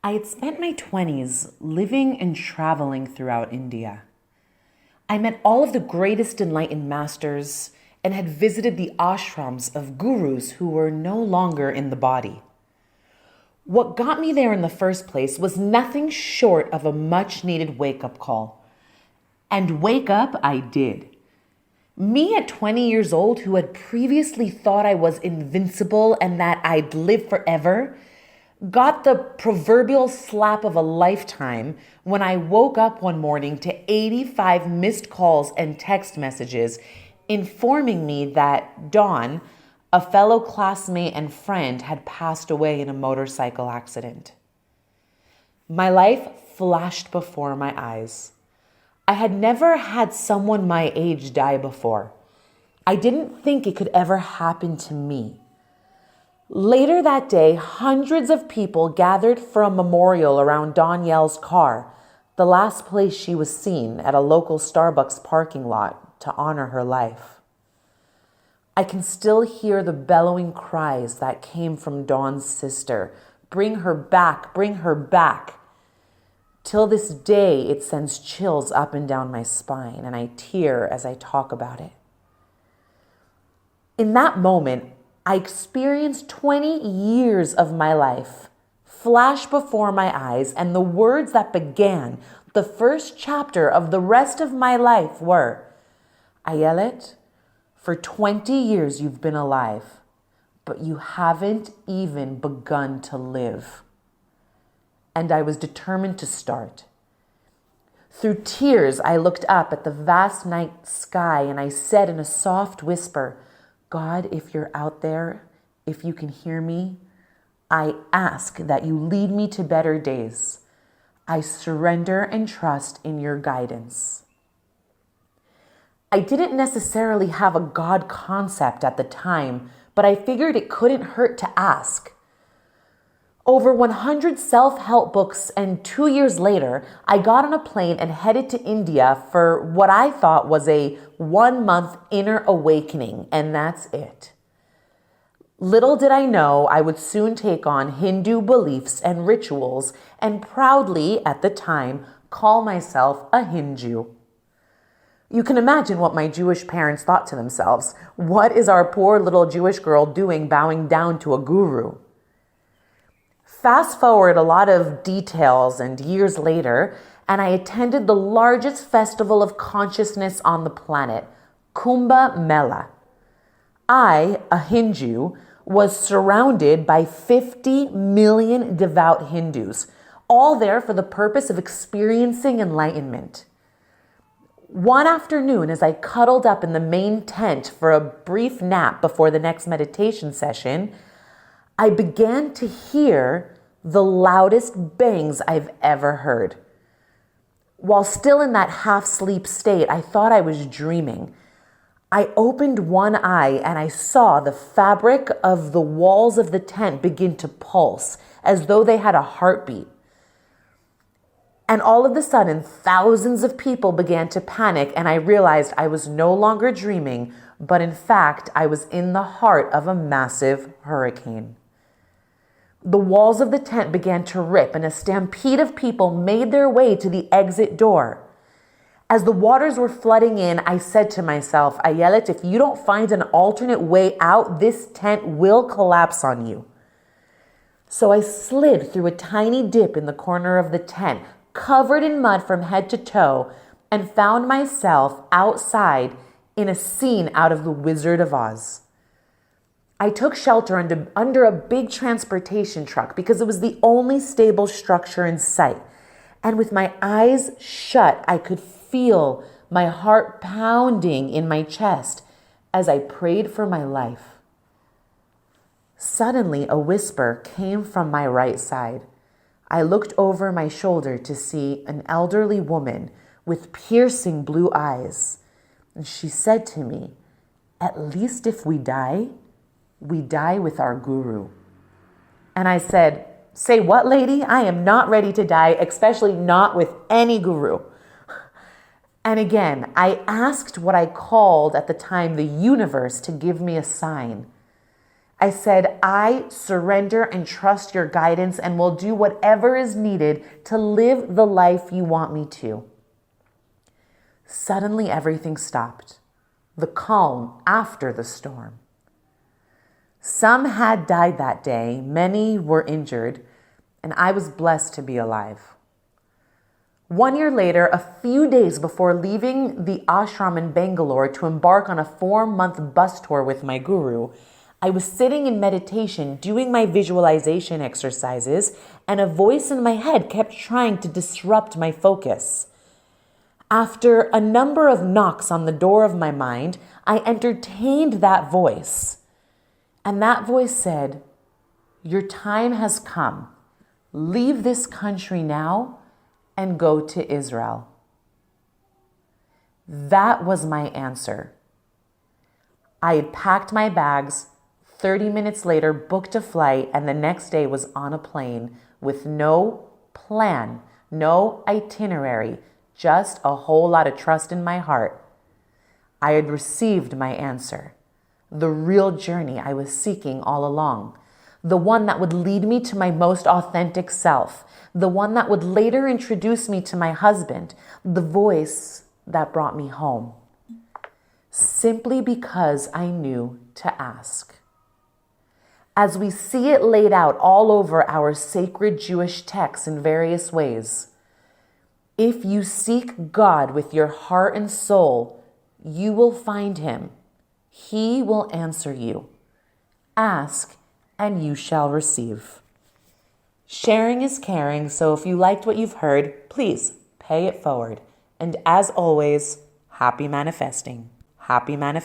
I had spent my 20s living and traveling throughout India. I met all of the greatest enlightened masters and had visited the ashrams of gurus who were no longer in the body. What got me there in the first place was nothing short of a much needed wake up call. And wake up I did. Me at 20 years old, who had previously thought I was invincible and that I'd live forever, got the proverbial slap of a lifetime when I woke up one morning to 85 missed calls and text messages informing me that Dawn, a fellow classmate and friend, had passed away in a motorcycle accident. My life flashed before my eyes. I had never had someone my age die before. I didn't think it could ever happen to me. Later that day, hundreds of people gathered for a memorial around Danielle's car, the last place she was seen at a local Starbucks parking lot to honor her life. I can still hear the bellowing cries that came from Dawn's sister. Bring her back, bring her back. Till this day, it sends chills up and down my spine, and I tear as I talk about it. In that moment, I experienced 20 years of my life flash before my eyes, and the words that began the first chapter of the rest of my life were, Ayelet, for 20 years you've been alive, but you haven't even begun to live. And I was determined to start. Through tears, I looked up at the vast night sky and I said in a soft whisper, God, if you're out there, if you can hear me, I ask that you lead me to better days. I surrender and trust in your guidance. I didn't necessarily have a God concept at the time, but I figured it couldn't hurt to ask. Over 100 self-help books, and 2 years later, I got on a plane and headed to India for what I thought was a 1-month inner awakening, and that's it. Little did I know I would soon take on Hindu beliefs and rituals and proudly, at the time, call myself a Hindu. You can imagine what my Jewish parents thought to themselves. What is our poor little Jewish girl doing bowing down to a guru? Fast forward a lot of details and years later, and I attended the largest festival of consciousness on the planet, Kumbh Mela. I, a Hindu, was surrounded by 50 million devout Hindus, all there for the purpose of experiencing enlightenment. One afternoon, as I cuddled up in the main tent for a brief nap before the next meditation session, I began to hear the loudest bangs I've ever heard. While still in that half-sleep state, I thought I was dreaming. I opened one eye and I saw the fabric of the walls of the tent begin to pulse as though they had a heartbeat. And all of a sudden, thousands of people began to panic, and I realized I was no longer dreaming, but in fact, I was in the heart of a massive hurricane. The walls of the tent began to rip, and a stampede of people made their way to the exit door. As the waters were flooding in, I said to myself, Ayelet, if you don't find an alternate way out, this tent will collapse on you. So I slid through a tiny dip in the corner of the tent, covered in mud from head to toe, and found myself outside in a scene out of The Wizard of Oz. I took shelter under a big transportation truck because it was the only stable structure in sight. And with my eyes shut, I could feel my heart pounding in my chest as I prayed for my life. Suddenly, a whisper came from my right side. I looked over my shoulder to see an elderly woman with piercing blue eyes. And she said to me, at least if we die with our guru. And I said, say what, lady? I am not ready to die, especially not with any guru. And again, I asked what I called at the time the universe to give me a sign. I said, I surrender and trust your guidance and will do whatever is needed to live the life you want me to. Suddenly, everything stopped. The calm after the storm. Some had died that day, many were injured, and I was blessed to be alive. 1 year later, a few days before leaving the ashram in Bangalore to embark on a 4-month bus tour with my guru, I was sitting in meditation doing my visualization exercises, and a voice in my head kept trying to disrupt my focus. After a number of knocks on the door of my mind, I entertained that voice. And that voice said, "Your time has come. Leave this country now and go to Israel." That was my answer. I had packed my bags, 30 minutes later booked a flight, and the next day was on a plane with no plan, no itinerary, just a whole lot of trust in my heart. I had received my answer, the real journey I was seeking all along, the one that would lead me to my most authentic self, the one that would later introduce me to my husband, the voice that brought me home, simply because I knew to ask. As we see it laid out all over our sacred Jewish texts in various ways, if you seek God with your heart and soul, you will find him. He will answer you. Ask, and you shall receive. Sharing is caring, so if you liked what you've heard, please pay it forward. And as always, happy manifesting. Happy manifesting.